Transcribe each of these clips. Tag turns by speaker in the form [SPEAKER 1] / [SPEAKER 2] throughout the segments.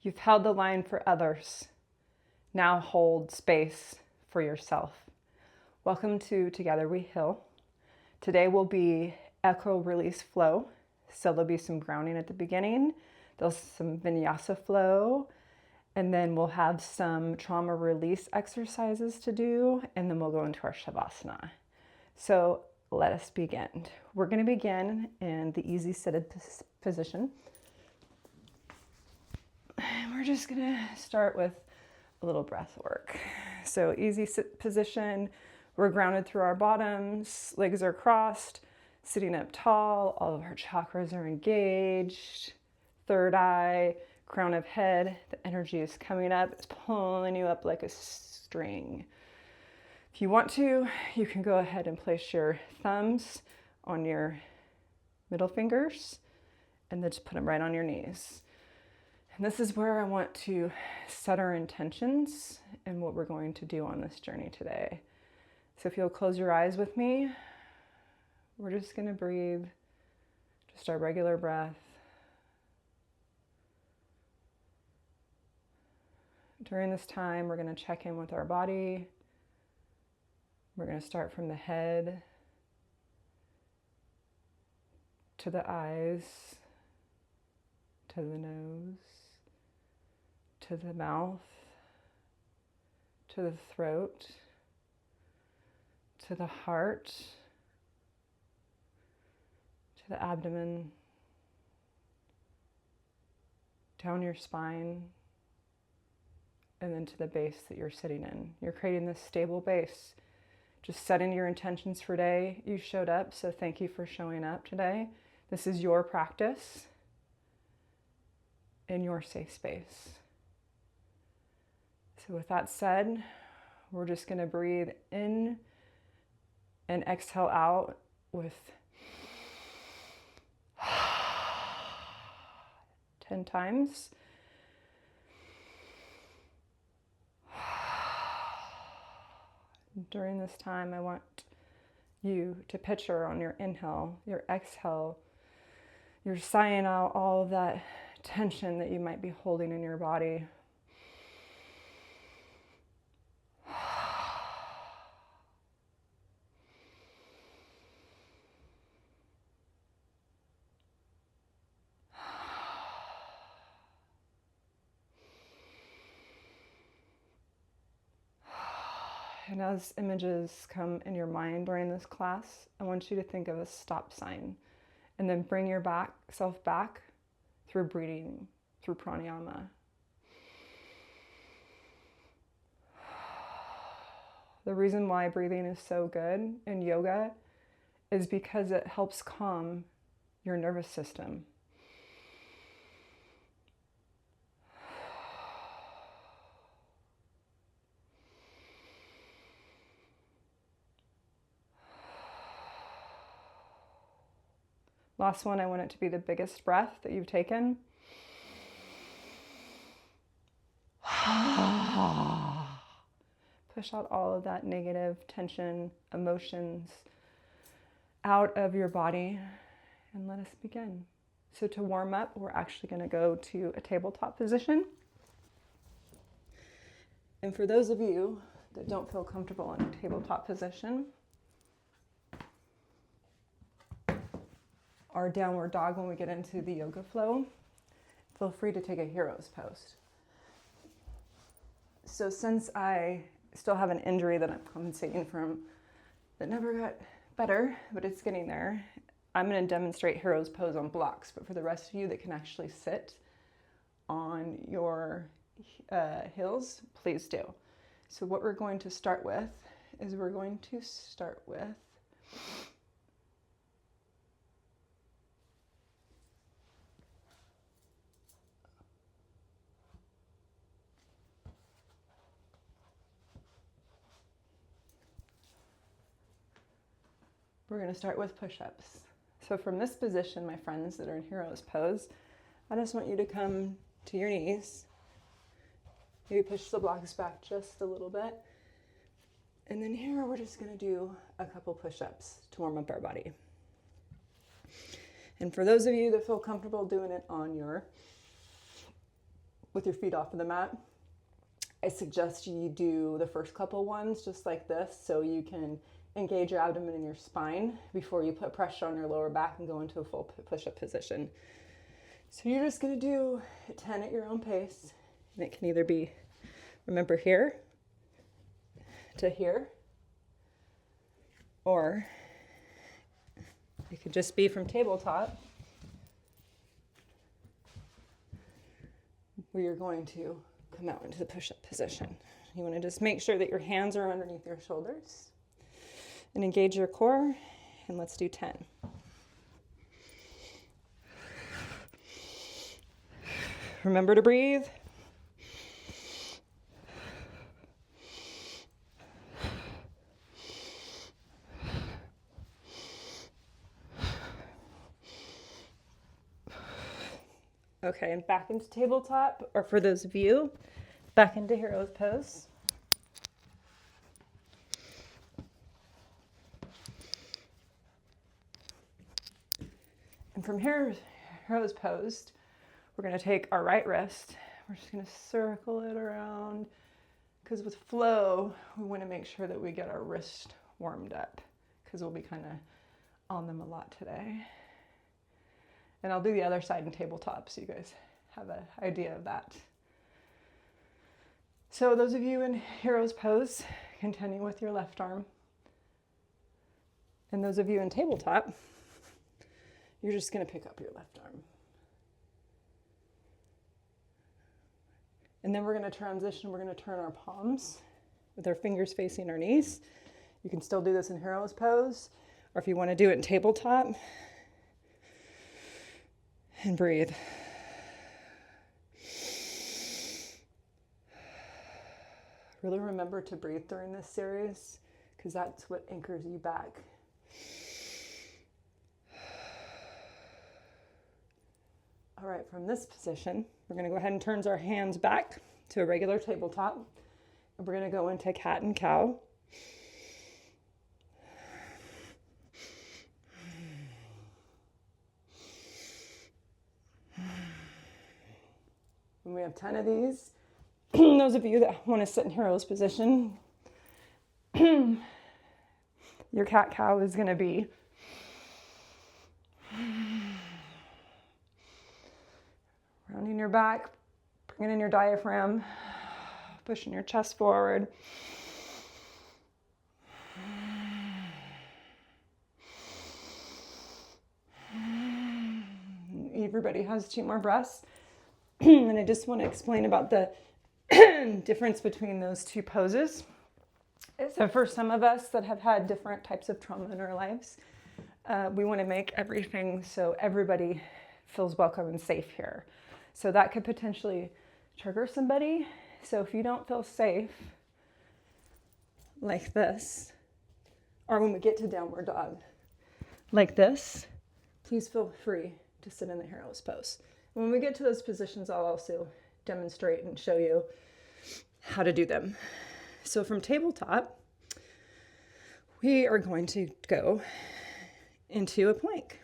[SPEAKER 1] You've held the line for others. Now hold space for yourself. Welcome to Together We Heal. Today will be echo release flow. So there'll be some grounding at the beginning. There's some vinyasa flow. And then we'll have some trauma release exercises to do. And then we'll go into our Shavasana. So let us begin. We're going to begin in the easy seated position. And we're just going to start with a little breath work. So easy sit position. We're grounded through our bottoms. Legs are crossed. Sitting up tall. All of our chakras are engaged. Third eye, crown of head. The energy is coming up. It's pulling you up like a string. If you want to, you can go ahead and place your thumbs on your middle fingers and then just put them right on your knees. And this is where I want to set our intentions and what we're going to do on this journey today. So if you'll close your eyes with me, we're just going to breathe, just our regular breath. During this time, we're going to check in with our body. We're going to start from the head to the eyes, to the nose, to the mouth, to the throat, to the heart, to the abdomen, down your spine, and then to the base that you're sitting in. You're creating this stable base. Just setting your intentions for today. You showed up, so thank you for showing up today. This is your practice in your safe space. So with that said, we're just going to breathe in and exhale out with 10 times. During this time, I want you to picture on your inhale, your exhale, you're sighing out all of that tension that you might be holding in your body. And as images come in your mind during this class, I want you to think of a stop sign and then bring your self back through breathing, through pranayama. The reason why breathing is so good in yoga is because it helps calm your nervous system. Last one, I want it to be the biggest breath that you've taken. Push out all of that negative tension, emotions out of your body, and let us begin. So to warm up, we're actually going to go to a tabletop position. And for those of you that don't feel comfortable in a tabletop position, our downward dog when we get into the yoga flow, feel free to take a hero's pose. So since I still have an injury that I'm compensating from that never got better, but it's getting there, I'm going to demonstrate hero's pose on blocks, but for the rest of you that can actually sit on your heels, please do. So what we're going to start with is we're going to start with push-ups. So from this position, my friends that are in hero's pose, I just want you to come to your knees. Maybe push the blocks back just a little bit. And then here we're just going to do a couple push-ups to warm up our body. And for those of you that feel comfortable doing it on your with your feet off of the mat. I suggest you do the first couple ones just like this so you can engage your abdomen and your spine before you put pressure on your lower back and go into a full push-up position. So you're just going to do 10 at your own pace. And it can either be, remember, here to here, or it could just be from tabletop, where you're going to come out into the push-up position. You want to just make sure that your hands are underneath your shoulders and engage your core, and let's do 10. Remember to breathe. Okay, and back into tabletop, or for those of you, back into hero's pose. And from hero's pose, we're going to take our right wrist. We're just going to circle it around, because with flow, we want to make sure that we get our wrist warmed up, because we'll be kind of on them a lot today. And I'll do the other side in tabletop so you guys have an idea of that. So those of you in hero's pose, continue with your left arm. And those of you in tabletop, you're just going to pick up your left arm. And then we're going to transition. We're going to turn our palms with our fingers facing our knees. You can still do this in hero's pose, or if you want to do it in tabletop, and breathe. Really remember to breathe during this series, because that's what anchors you back. All right, from this position, we're going to go ahead and turn our hands back to a regular tabletop. And we're going to go into cat and cow. And we have 10 of these. Those of you that want to sit in hero's position, your cat-cow is going to be rounding your back, bringing in your diaphragm, pushing your chest forward. Everybody has 2 more breaths. And I just want to explain about the difference between those 2 poses. So for some of us that have had different types of trauma in our lives, we want to make everything so everybody feels welcome and safe here. So that could potentially trigger somebody. So if you don't feel safe, like this, or when we get to downward dog, like this, please feel free to sit in the hero's pose. When we get to those positions, I'll also demonstrate and show you how to do them. So from tabletop, we are going to go into a plank.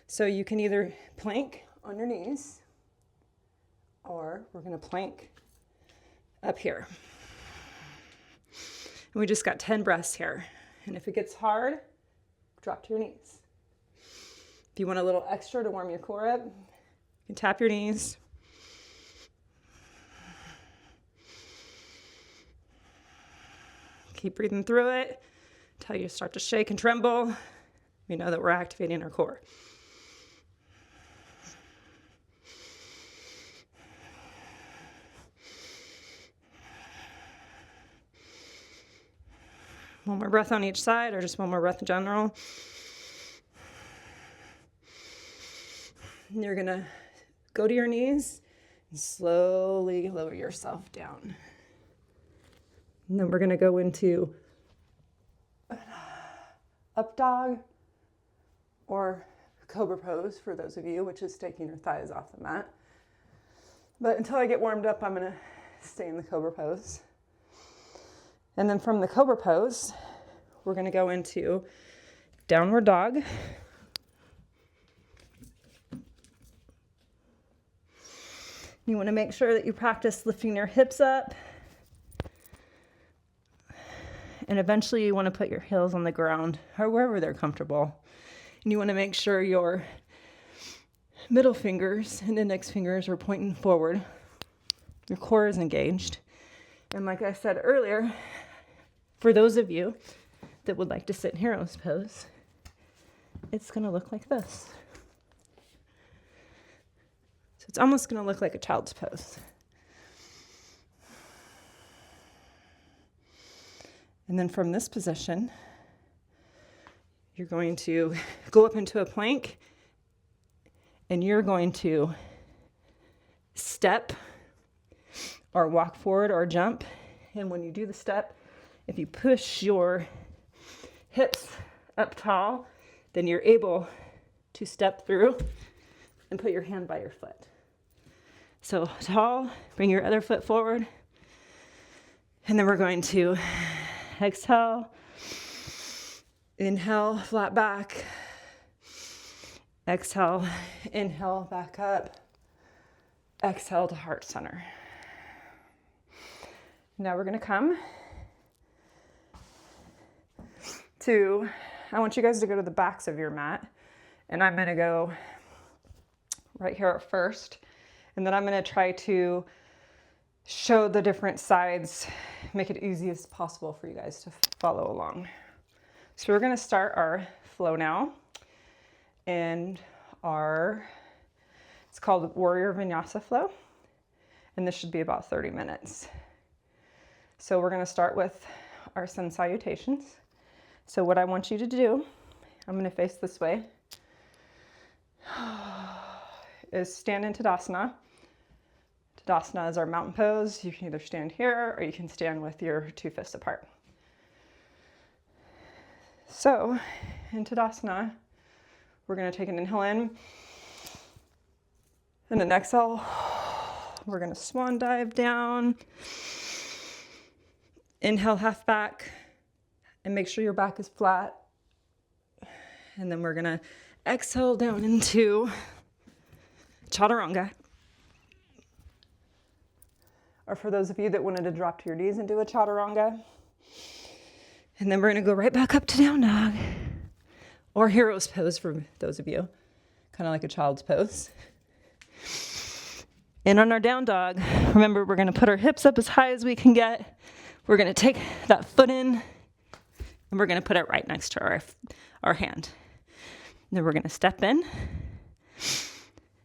[SPEAKER 1] So you can either plank on your knees, or we're going to plank up here. And we just got 10 breaths here. And if it gets hard, drop to your knees. If you want a little extra to warm your core up, you can tap your knees. Keep breathing through it until you start to shake and tremble. We know that we're activating our core. One more breath on each side, or just one more breath in general. And you're going to go to your knees and slowly lower yourself down. And then we're going to go into up dog or cobra pose for those of you, which is taking your thighs off the mat. But until I get warmed up, I'm going to stay in the cobra pose. And then from the cobra pose, we're going to go into downward dog. You want to make sure that you practice lifting your hips up. And eventually you want to put your heels on the ground or wherever they're comfortable. And you want to make sure your middle fingers and index fingers are pointing forward. Your core is engaged. And like I said earlier, for those of you that would like to sit in hero's pose, it's going to look like this. So it's almost going to look like a child's pose. And then from this position, you're going to go up into a plank and you're going to step or walk forward or jump. And when you do the step, if you push your hips up tall, then you're able to step through and put your hand by your foot. So tall, bring your other foot forward. And then we're going to exhale, inhale, flat back, exhale, inhale, back up, exhale to heart center. Now we're going to come to, I want you guys to go to the backs of your mat, and I'm going to go right here at first, and then I'm going to try to show the different sides, make it easy as possible for you guys to follow along. So we're going to start our flow now, and it's called Warrior Vinyasa Flow, and this should be about 30 minutes. So we're going to start with our sun salutations. So what I want you to do, I'm going to face this way, is stand in Tadasana. Tadasana is our mountain pose. You can either stand here or you can stand with your two fists apart. So in Tadasana, we're going to take an inhale in and an exhale. We're going to swan dive down. Inhale, half back, and make sure your back is flat. And then we're going to exhale down into Chaturanga. Or for those of you that wanted to drop to your knees and do a Chaturanga. And then we're going to go right back up to down dog. Or hero's pose for those of you. Kind of like a child's pose. And on our down dog, remember we're going to put our hips up as high as we can get. We're going to take that foot in and we're going to put it right next to our hand. And then we're going to step in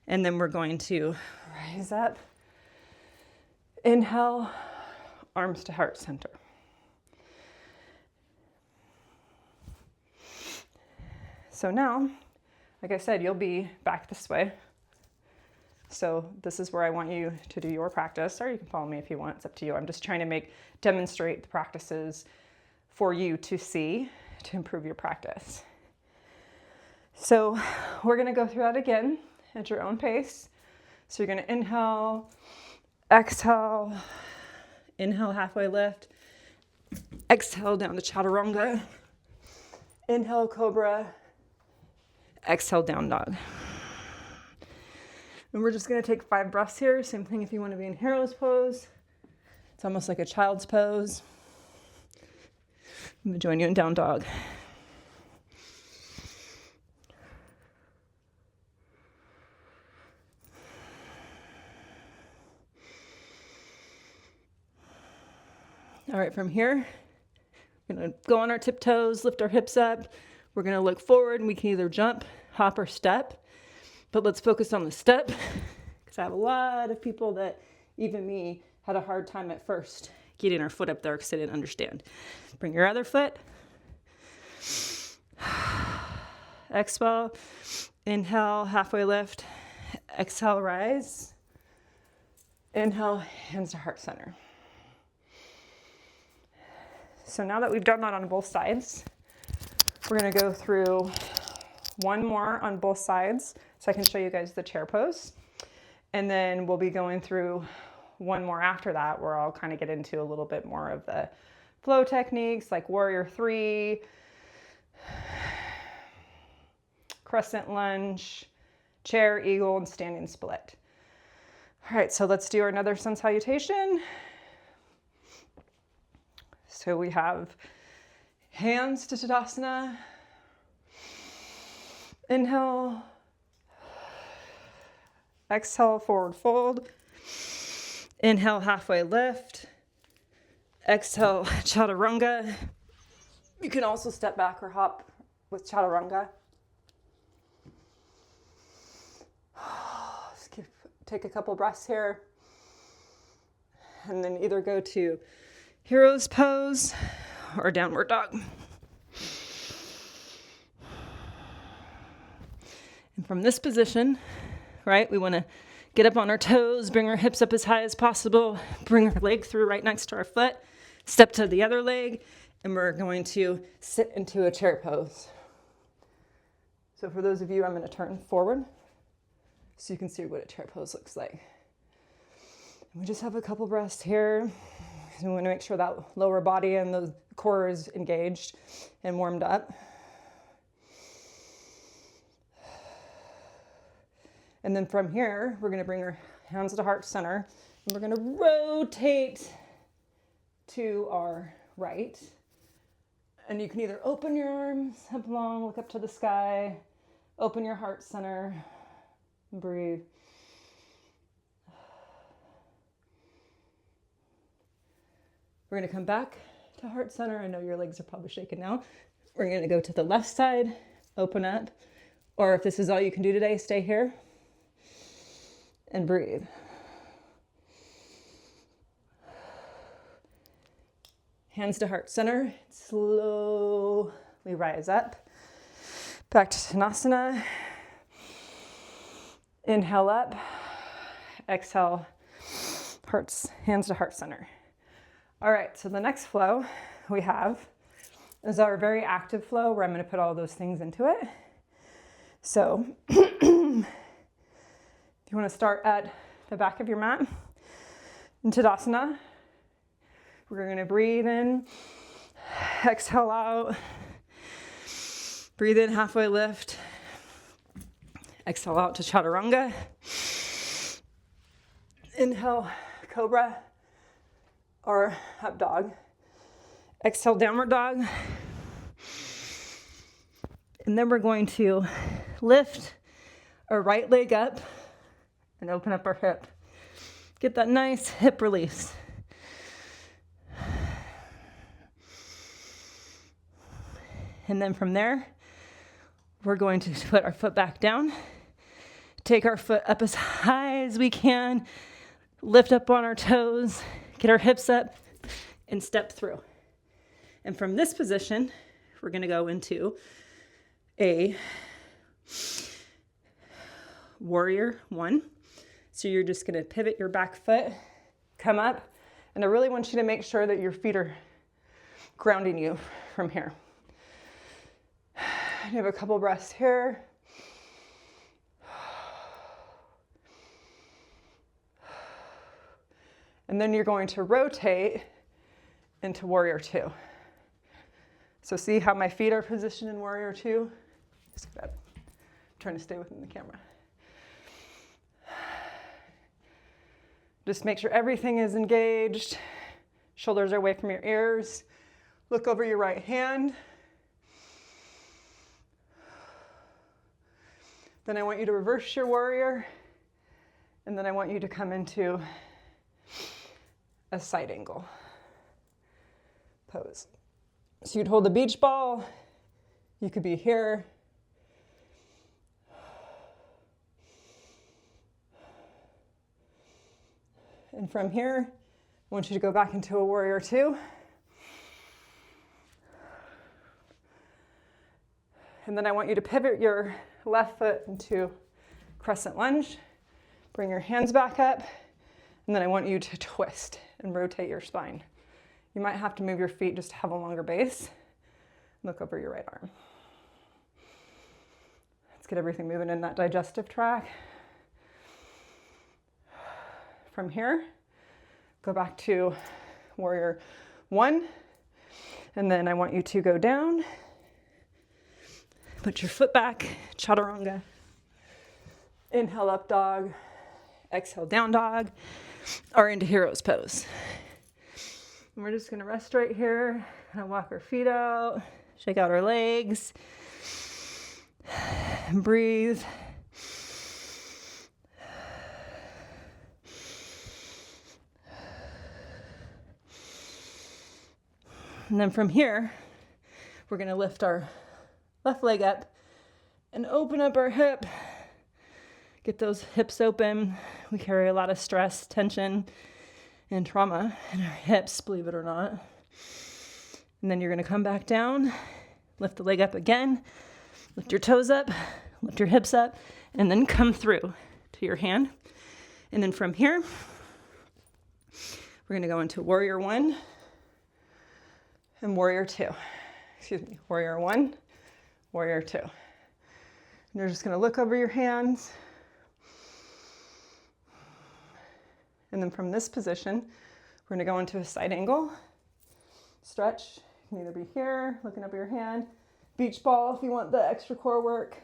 [SPEAKER 1] and then we're going to rise up. Inhale, arms to heart center. So now, like I said, you'll be back this way. So this is where I want you to do your practice, or you can follow me if you want, it's up to you. I'm just trying to demonstrate the practices for you to see to improve your practice. So we're gonna go through that again at your own pace. So you're gonna inhale, exhale, inhale, halfway lift, exhale down to Chaturanga, inhale, Cobra, exhale, down dog. And we're just going to take 5 breaths here. Same thing if you want to be in hero's pose. It's almost like a child's pose. I'm going to join you in down dog. All right, from here, we're going to go on our tiptoes, lift our hips up. We're going to look forward, and we can either jump, hop, or step. But let's focus on the step, because I have a lot of people that, even me, had a hard time at first getting our foot up there because they didn't understand. Bring your other foot. Exhale. Inhale, halfway lift. Exhale, rise. Inhale, hands to heart center. So now that we've done that on both sides, we're going to go through one more on both sides so I can show you guys the chair pose. And then we'll be going through one more after that where I'll kind of get into a little bit more of the flow techniques like Warrior 3, crescent lunge, chair, eagle, and standing split. All right, so let's do another sun salutation. So we have hands to Tadasana. Inhale. Exhale, forward fold. Inhale, halfway lift. Exhale, chaturanga. You can also step back or hop with chaturanga. Take a couple breaths here. And then either go to hero's pose or downward dog. And from this position, right, we want to get up on our toes, bring our hips up as high as possible, bring our leg through right next to our foot, step to the other leg, and we're going to sit into a chair pose. So for those of you, I'm going to turn forward so you can see what a chair pose looks like. And we just have a couple breaths here. We want to make sure that lower body and the core is engaged and warmed up. And then from here, we're going to bring our hands to heart center, and we're going to rotate to our right. And you can either open your arms up long, look up to the sky, open your heart center, and breathe. We're going to come back to heart center. I know your legs are probably shaking now. We're going to go to the left side, open up, or if this is all you can do today, stay here and breathe. Hands to heart center. Slowly rise up. Back to Tadasana. Inhale up. Exhale, hands to heart center. All right, so the next flow we have is our very active flow where I'm going to put all those things into it. So if you want to start at the back of your mat in Tadasana, we're going to breathe in, exhale out, breathe in, halfway lift, exhale out to chaturanga, inhale, cobra or up dog, exhale, downward dog, and then we're going to lift our right leg up and open up our hip. Get that nice hip release. And then from there, we're going to put our foot back down, take our foot up as high as we can, lift up on our toes, get our hips up, and step through. And from this position, we're going to go into a warrior one. So you're just going to pivot your back foot, come up, and I really want you to make sure that your feet are grounding you from here. You have a couple breaths here. And then you're going to rotate into warrior two. So see how my feet are positioned in warrior two? I'm trying to stay within the camera. Just make sure everything is engaged. Shoulders are away from your ears. Look over your right hand. Then I want you to reverse your warrior. And then I want you to come into a side angle pose. So you'd hold the beach ball. You could be here. And from here, I want you to go back into a warrior two. And then I want you to pivot your left foot into crescent lunge. Bring your hands back up. And then I want you to twist and rotate your spine. You might have to move your feet just to have a longer base. Look over your right arm. Let's get everything moving in that digestive tract. From here, go back to warrior one. And then I want you to go down. Put your foot back, chaturanga. Inhale, up dog. exhale, down dog, or into hero's pose. And we're just gonna rest right here, kind of walk our feet out, shake out our legs, and breathe. And then from here, we're gonna lift our left leg up and open up our hip. Get those hips open. We carry a lot of stress, tension, and trauma in our hips, believe it or not. And then you're gonna come back down, lift the leg up again, lift your toes up, lift your hips up, and then come through to your hand. And then from here, we're gonna go into warrior one and warrior two. Warrior one, warrior two. And you're just gonna look over your hands. And then from this position, we're gonna go into a side angle. Stretch, you can either be here, looking up your hand, beach ball if you want the extra core work.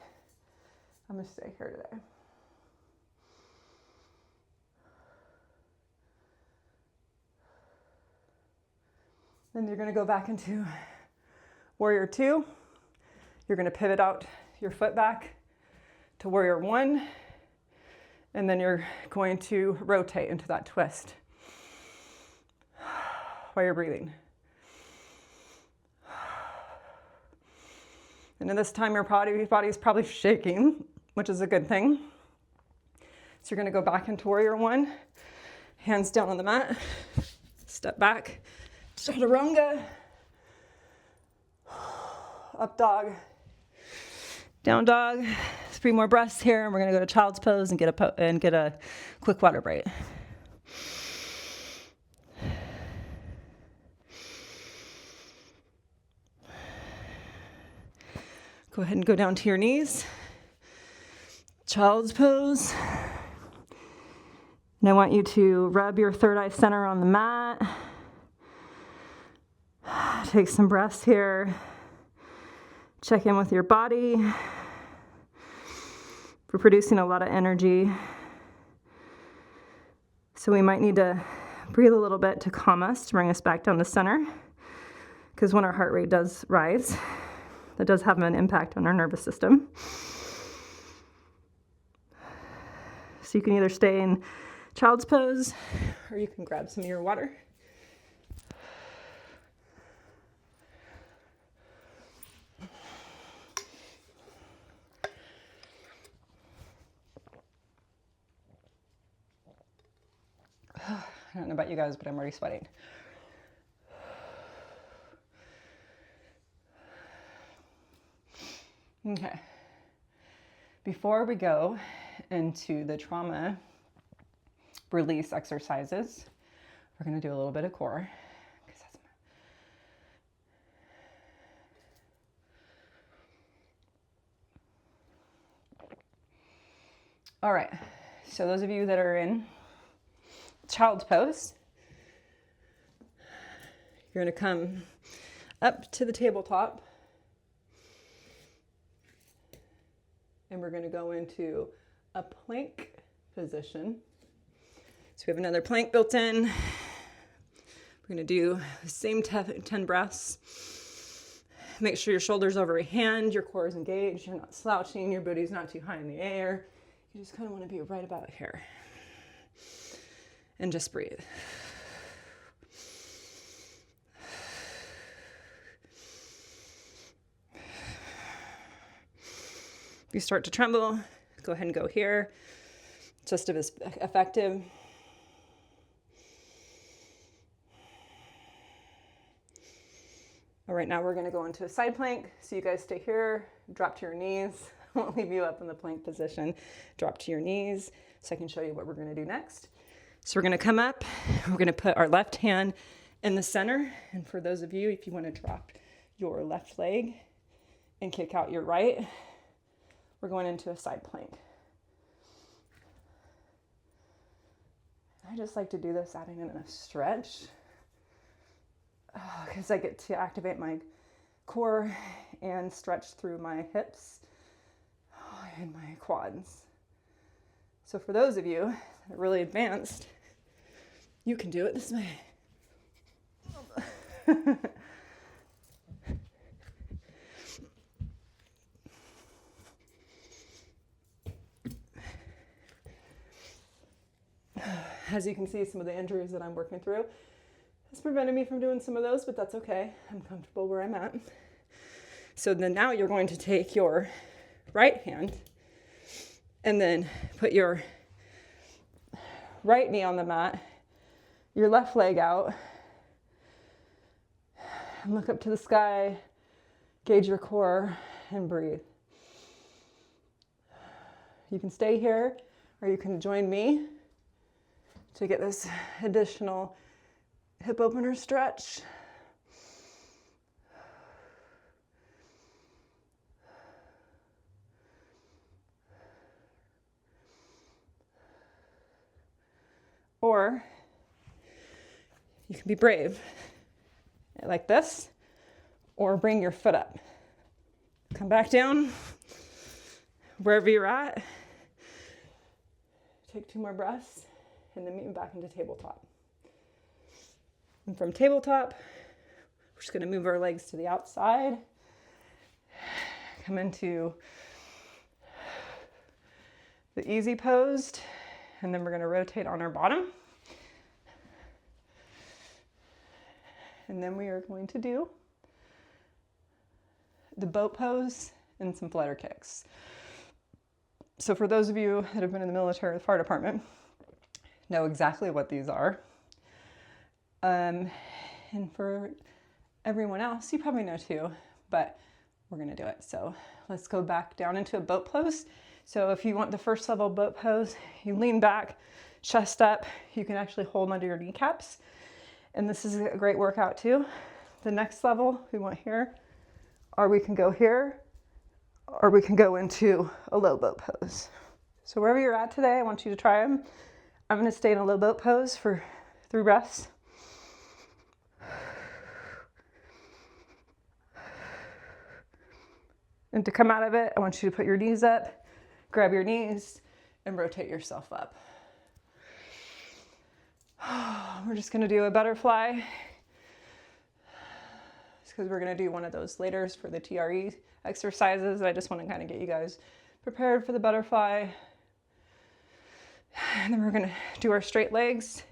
[SPEAKER 1] I'm gonna stay here today. Then you're gonna go back into warrior two. You're gonna pivot out your foot back to warrior one, and then you're going to rotate into that twist while you're breathing. And in this time, your body is probably shaking, which is a good thing. So you're gonna go back into warrior one, hands down on the mat, step back, chaturanga, up dog, down dog. 3 more breaths here, and we're gonna go to child's pose and get a quick water break. Go ahead and go down to your knees. Child's pose. And I want you to rub your third eye center on the mat. Take some breaths here. Check in with your body. We're producing a lot of energy. So we might need to breathe a little bit to calm us, to bring us back down to center. Because when our heart rate does rise, that does have an impact on our nervous system. So you can either stay in child's pose, or you can grab some of your water. I don't know about you guys, but I'm already sweating. Okay. Before we go into the trauma release exercises, we're going to do a little bit of core. All right. So those of you that are in child's pose, you're going to come up to the tabletop, and we're going to go into a plank position. So we have another plank built in. We're going to do the same 10 breaths. Make sure your shoulders over your hand, your core is engaged, you're not slouching, your booty's not too high in the air. You just kind of want to be right about here. And just breathe. If you start to tremble, go ahead and go here. Just as effective. All right, now we're going to go into a side plank. So you guys stay here, drop to your knees. I won't leave you up in the plank position. Drop to your knees so I can show you what we're going to do next. So we're going to come up, we're going to put our left hand in the center. And for those of you, if you want to drop your left leg and kick out your right, we're going into a side plank. I just like to do this adding in a stretch because I get to activate my core and stretch through my hips and my quads. So for those of you that are really advanced, you can do it this way. As you can see, some of the injuries that I'm working through has prevented me from doing some of those, but that's okay. I'm comfortable where I'm at. So then now you're going to take your right hand and then put your right knee on the mat, your left leg out, and look up to the sky, gauge your core, and breathe. You can stay here, or you can join me to get this additional hip opener stretch. Or you can be brave, like this, or bring your foot up. Come back down, wherever you're at. Take 2 more breaths, and then meet me back into tabletop. And from tabletop, we're just gonna move our legs to the outside. Come into the easy posed, and then we're gonna rotate on our bottom. And then we are going to do the boat pose and some flutter kicks. So for those of you that have been in the military or the fire department, know exactly what these are. And for everyone else, you probably know too, but we're gonna do it. So let's go back down into a boat pose. So if you want the first level boat pose, you lean back, chest up. You can actually hold under your kneecaps. And this is a great workout too. The next level we want here, or we can go here, or we can go into a low boat pose. So wherever you're at today, I want you to try them. I'm gonna stay in a low boat pose for 3 breaths. And to come out of it, I want you to put your knees up, grab your knees, and rotate yourself up. We're just gonna do a butterfly. It's because we're gonna do one of those later for the TRE exercises. I just wanna kind of get you guys prepared for the butterfly. And then we're gonna do our straight legs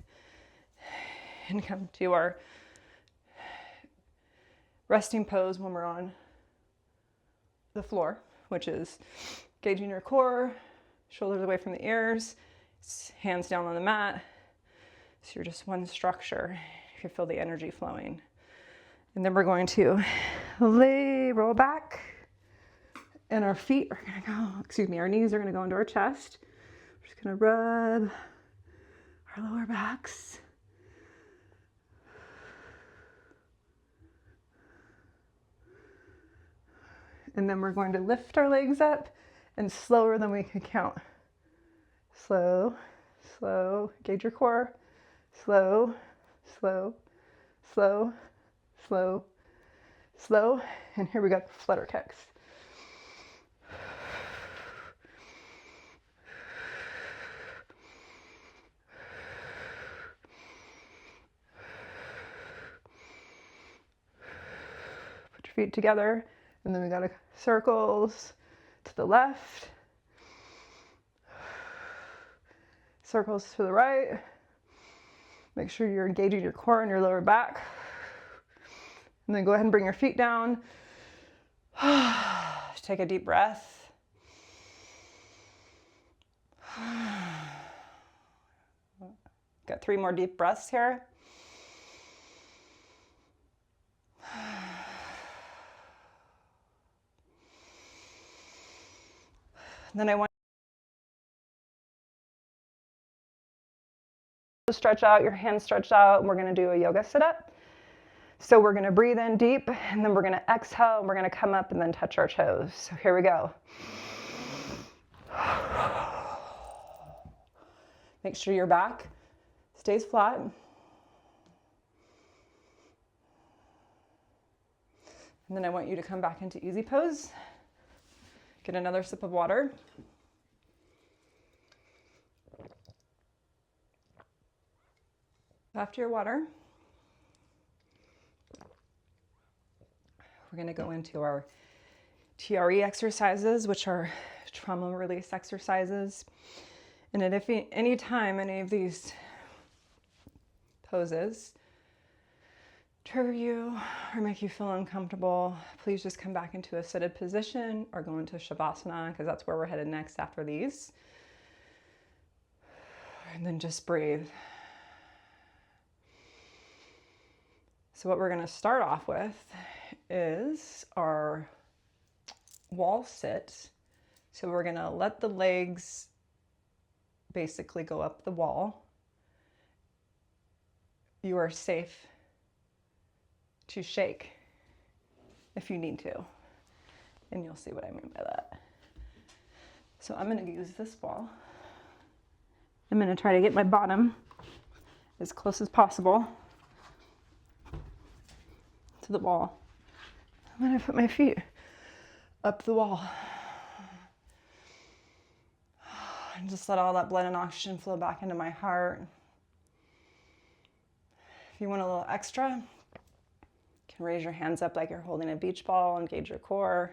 [SPEAKER 1] and come to our resting pose when we're on the floor, which is gauging your core, shoulders away from the ears, hands down on the mat. So you're just one structure. You feel the energy flowing. And then we're going to roll back, and our feet are gonna go, our knees are gonna go into our chest. We're just gonna rub our lower backs. And then we're going to lift our legs up and slower than we can count. Slow, slow, gauge your core. Slow, slow, slow, slow, slow. And here we go, flutter kicks. Put your feet together, and then we got circles to the left, circles to the right. Make sure you're engaging your core and your lower back. And then go ahead and bring your feet down. Take a deep breath. Got 3 more deep breaths here. And then I want you to stretch out, your hands stretched out, and we're gonna do a yoga sit-up. So we're gonna breathe in deep, and then we're gonna exhale, and we're gonna come up and then touch our toes. So here we go. Make sure your back stays flat. And then I want you to come back into easy pose. Get another sip of water. after your water, we're going to go into our TRE exercises, which are trauma release exercises. And at any time any of these poses trigger you or make you feel uncomfortable, please just come back into a seated position or go into Shavasana, because that's where we're headed next after these. And then just breathe. So what we're going to start off with is our wall sit. So we're going to let the legs basically go up the wall. You are safe to shake if you need to, and you'll see what I mean by that. So I'm going to use this wall. I'm going to try to get my bottom as close as possible to the wall. I'm going to put my feet up the wall and just let all that blood and oxygen flow back into my heart. If you want a little extra, you can raise your hands up like you're holding a beach ball, engage your core.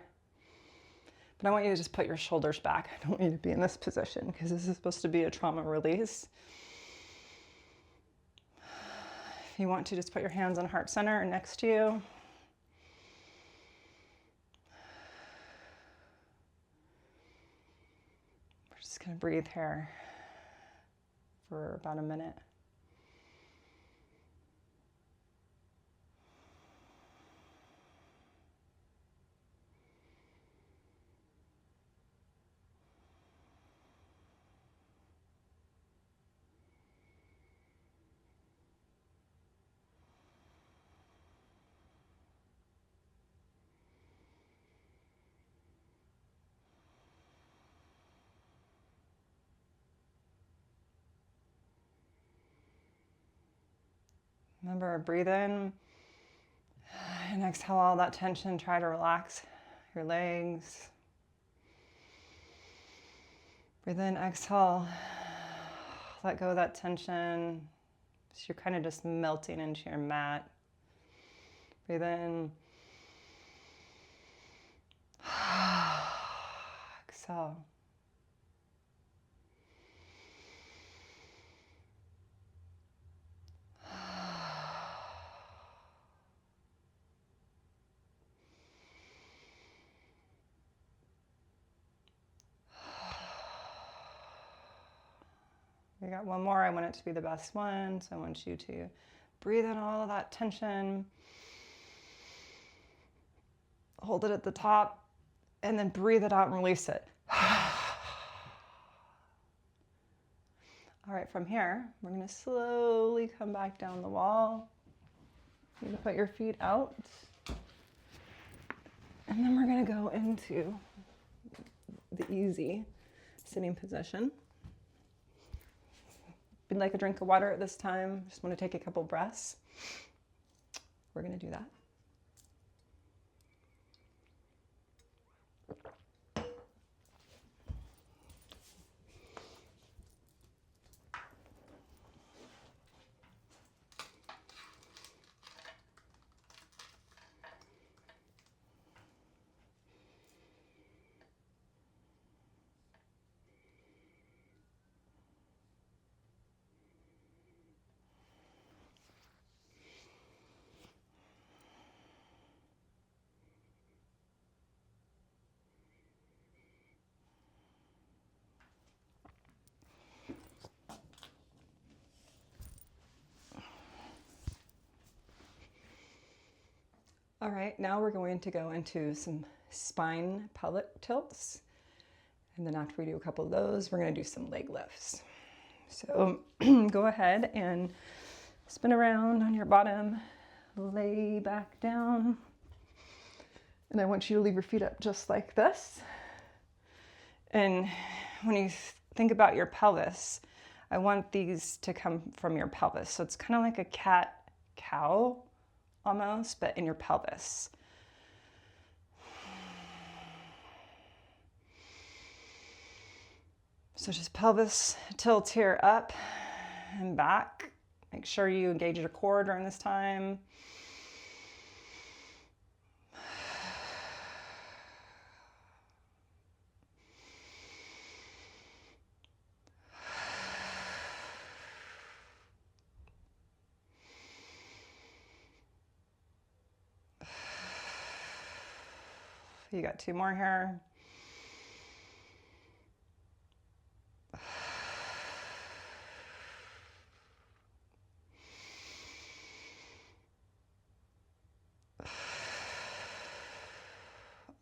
[SPEAKER 1] But I want you to just put your shoulders back. I don't want you to be in this position because this is supposed to be a trauma release. If you want to, just put your hands on heart center or next to you. We're just going to breathe here for about a minute. Remember, breathe in and exhale all that tension. Try to relax your legs. Breathe in, exhale, let go of that tension. So you're kind of just melting into your mat. Breathe in. Exhale. We got one more. I want it to be the best one. So I want you to breathe in all of that tension. Hold it at the top and then breathe it out and release it. All right, from here, we're going to slowly come back down the wall. You're going to put your feet out. And then we're going to go into the easy sitting position. If you'd like a drink of water at this time, just want to take a couple breaths. We're going to do that. All right, now we're going to go into some spine pelvic tilts. And then after we do a couple of those, we're going to do some leg lifts. So go ahead and spin around on your bottom, lay back down. And I want you to leave your feet up just like this. And when you think about your pelvis, I want these to come from your pelvis. So it's kind of like a cat-cow almost, but in your pelvis. So just pelvis tilt here up and back. Make sure you engage your core during this time. You got 2 more here.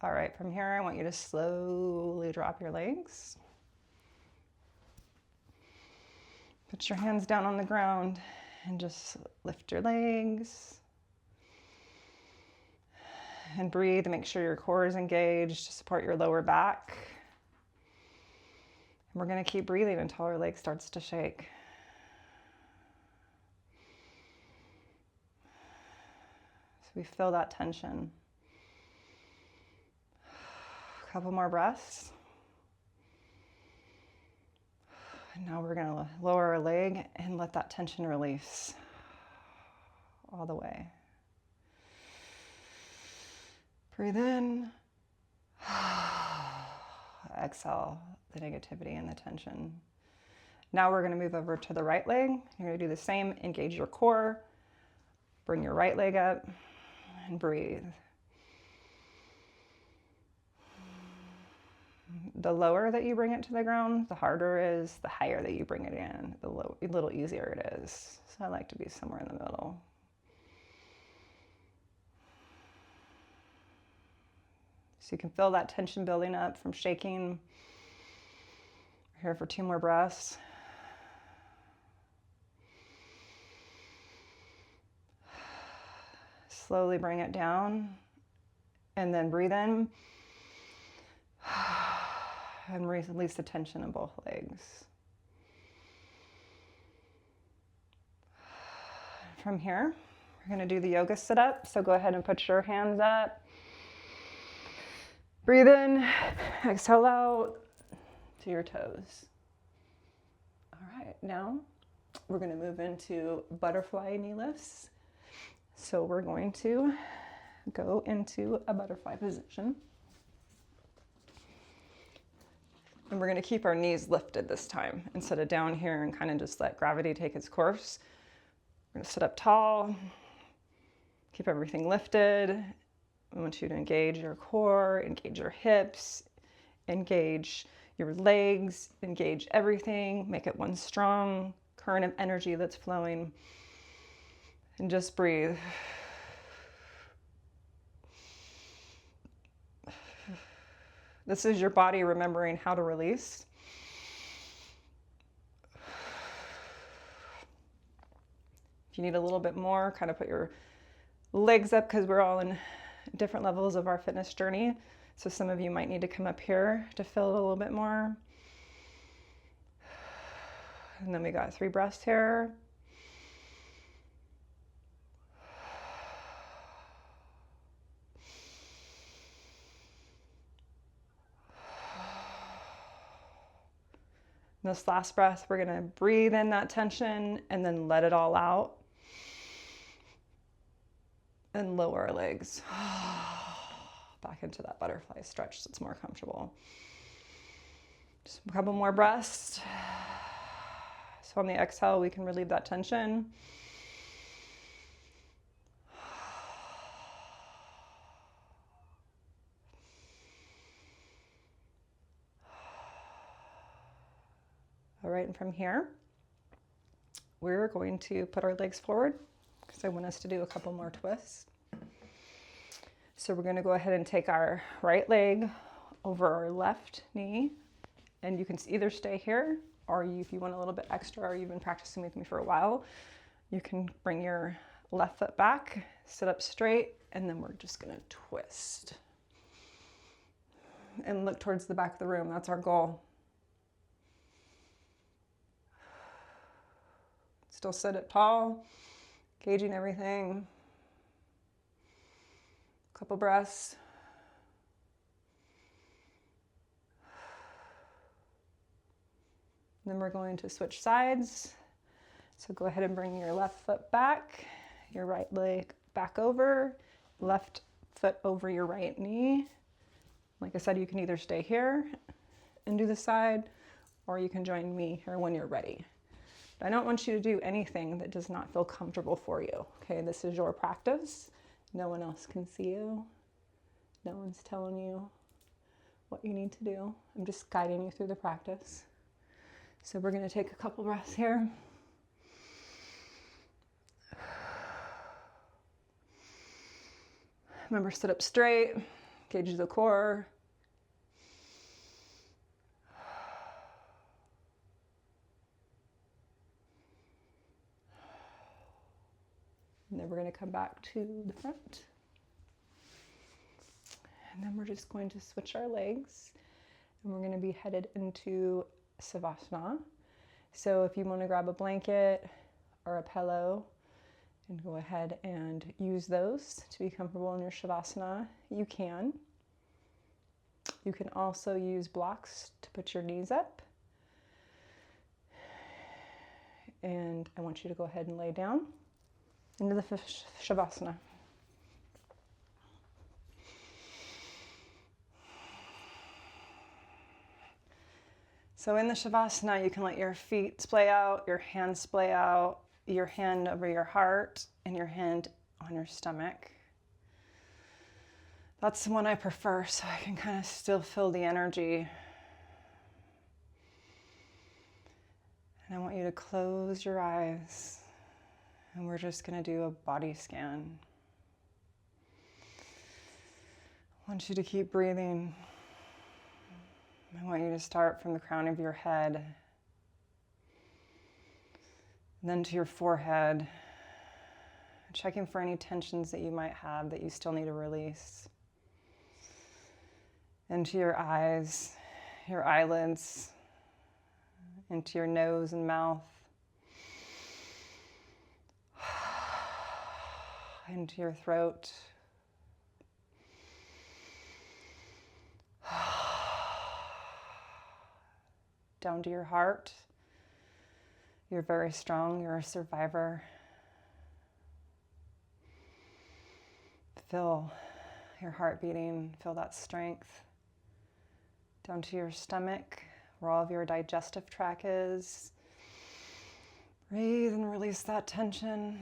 [SPEAKER 1] All right, from here, I want you to slowly drop your legs. Put your hands down on the ground and just lift your legs. And breathe, make sure your core is engaged to support your lower back. And we're gonna keep breathing until our leg starts to shake. So we feel that tension. A couple more breaths. And now we're gonna lower our leg and let that tension release all the way. Breathe in. Exhale the negativity and the tension. Now we're gonna move over to the right leg. You're gonna do the same, engage your core, bring your right leg up and breathe. The lower that you bring it to the ground, the harder it is. The higher that you bring it in, the little easier it is. So I like to be somewhere in the middle. So you can feel that tension building up from shaking. We're here for 2 more breaths. Slowly bring it down and then breathe in and release the tension in both legs. From here, we're going to do the yoga sit up. So go ahead and put your hands up. Breathe in, exhale out to your toes. All right, now we're going to move into butterfly knee lifts. So we're going to go into a butterfly position. And we're going to keep our knees lifted this time instead of down here and kind of just let gravity take its course. We're going to sit up tall, keep everything lifted. I want you to engage your core, engage your hips, engage your legs, engage everything, make it one strong current of energy that's flowing. And just breathe. This is your body remembering how to release. If you need a little bit more, kind of put your legs up because we're all in different levels of our fitness journey. So some of you might need to come up here to feel it a little bit more. And then we got 3 breaths here. This last breath, we're gonna breathe in that tension and then let it all out. And lower our legs. Back into that butterfly stretch so it's more comfortable. Just a couple more breaths. So on the exhale, we can relieve that tension. All right, and from here, we're going to put our legs forward because I want us to do a couple more twists. So we're going to go ahead and take our right leg over our left knee, and you can either stay here, or if you want a little bit extra, or you've been practicing with me for a while, you can bring your left foot back, sit up straight, and then we're just going to twist and look towards the back of the room. That's our goal. Still sit up tall, gauging everything. Couple breaths. Then we're going to switch sides So go ahead and bring your left foot back, your right leg back over, left foot over your right knee. Like I said, you can either stay here and do the side, or you can join me here when you're ready. But I don't want you to do anything that does not feel comfortable for you. Okay, this is your practice. No one else can see you. No one's telling you what you need to do. I'm just guiding you through the practice. So we're going to take a couple breaths here. Remember, sit up straight, engage the core. And then we're going to come back to the front. And then we're just going to switch our legs. And we're going to be headed into Savasana. So if you want to grab a blanket or a pillow and go ahead and use those to be comfortable in your Shavasana, you can. You can also use blocks to put your knees up. And I want you to go ahead and lay down into the Shavasana. So in the Shavasana, you can let your feet splay out, your hands splay out, your hand over your heart, and your hand on your stomach. That's the one I prefer, so I can kind of still feel the energy. And I want you to close your eyes, and we're just going to do a body scan. I want you to keep breathing. I want you to start from the crown of your head, and then to your forehead, checking for any tensions that you might have that you still need to release. Into your eyes, your eyelids, into your nose and mouth, into your throat, down to your heart. You're very strong, you're a survivor. Feel your heart beating, feel that strength. Down to your stomach, where all of your digestive tract is. Breathe and release that tension.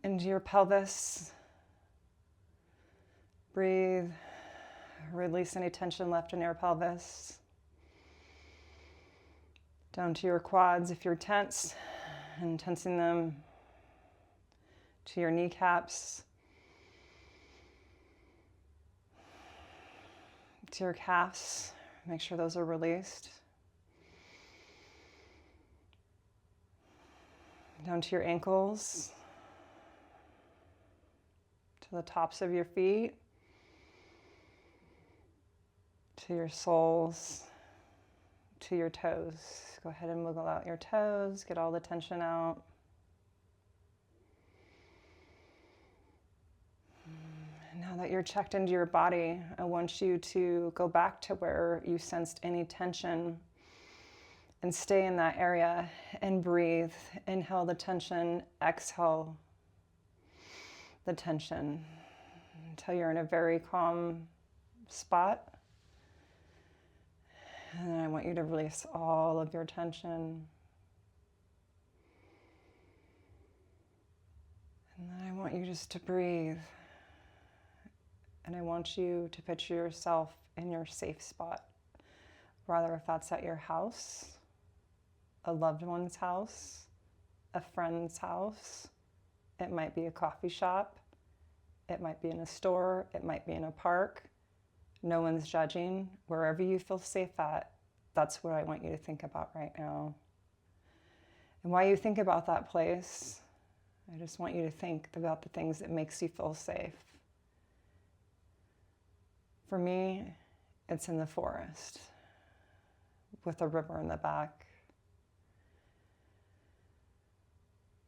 [SPEAKER 1] Into your pelvis. Breathe. Release any tension left in your pelvis. Down to your quads if you're tense, and tensing them. To your kneecaps. To your calves. Make sure those are released. Down to your ankles. To the tops of your feet. To your soles. To your toes. Go ahead and wiggle out your toes. Get all the tension out. Now that you're checked into your body, I want you to go back to where you sensed any tension and stay in that area and breathe. Inhale the tension, exhale the tension until you're in a very calm spot. And then I want you to release all of your tension. And then I want you just to breathe. And I want you to picture yourself in your safe spot. Rather, if that's at your house, a loved one's house, a friend's house, it might be a coffee shop, it might be in a store, it might be in a park. No one's judging. Wherever you feel safe at, that's what I want you to think about right now. And while you think about that place, I just want you to think about the things that makes you feel safe. For me, it's in the forest with a river in the back.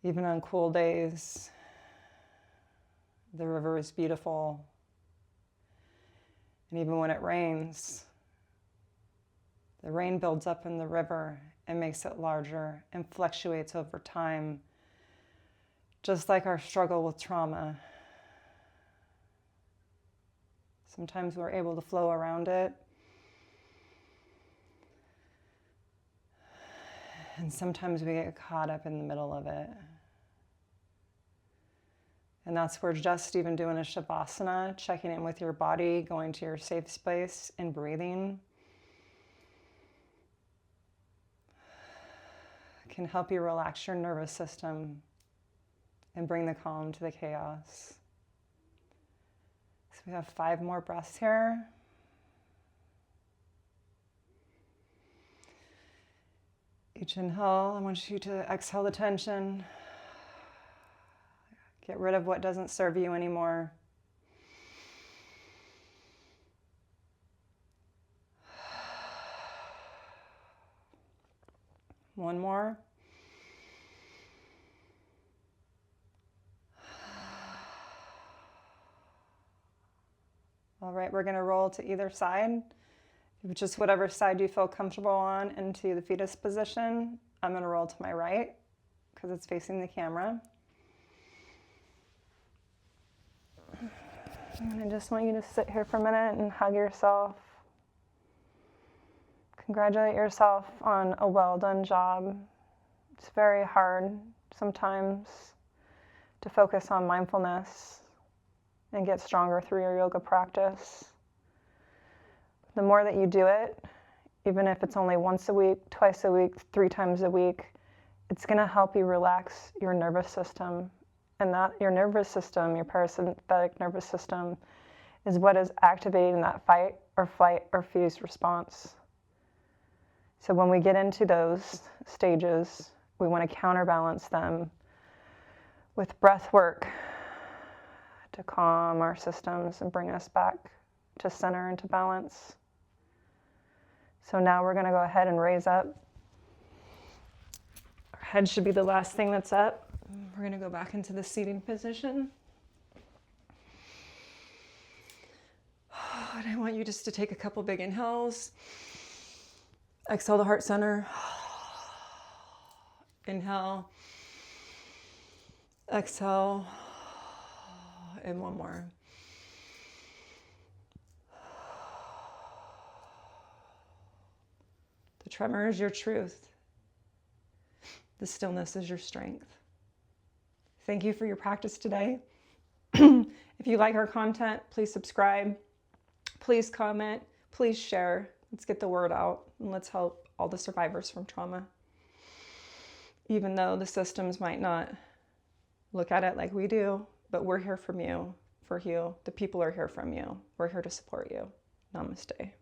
[SPEAKER 1] Even on cool days, the river is beautiful. And even when it rains, The rain builds up in the river and makes it larger and fluctuates over time, just like our struggle with trauma. Sometimes we're able to flow around it, and sometimes we get caught up in the middle of it. And that's where just even doing a Shavasana, checking in with your body, going to your safe space and breathing can help you relax your nervous system and bring the calm to the chaos. So we have 5 more breaths here. Each inhale, I want you to exhale the tension. Get rid of what doesn't serve you anymore. One more. All right, we're going to roll to either side. Just whatever side you feel comfortable on into the fetus position. I'm going to roll to my right because it's facing the camera. And I just want you to sit here for a minute and hug yourself. Congratulate yourself on a well done job. It's very hard sometimes to focus on mindfulness and get stronger through your yoga practice. The more that you do it, even if it's only once a week, twice a week, 3 times a week, it's going to help you relax your nervous system. And that your nervous system, your parasympathetic nervous system, is what is activating that fight or flight or freeze response. So when we get into those stages, we want to counterbalance them with breath work to calm our systems and bring us back to center and to balance. So now we're going to go ahead and raise up. Our head should be the last thing that's up. We're going to go back into the seating position. And I want you just to take a couple big inhales. Exhale to heart center. Inhale. Exhale. And one more. The tremor is your truth. The stillness is your strength. Thank you for your practice today. If you like our content, please subscribe. Please comment. Please share. Let's get the word out and let's help all the survivors from trauma. Even though the systems might not look at it like we do, but we're here for you. The people are here from you. We're here to support you. Namaste.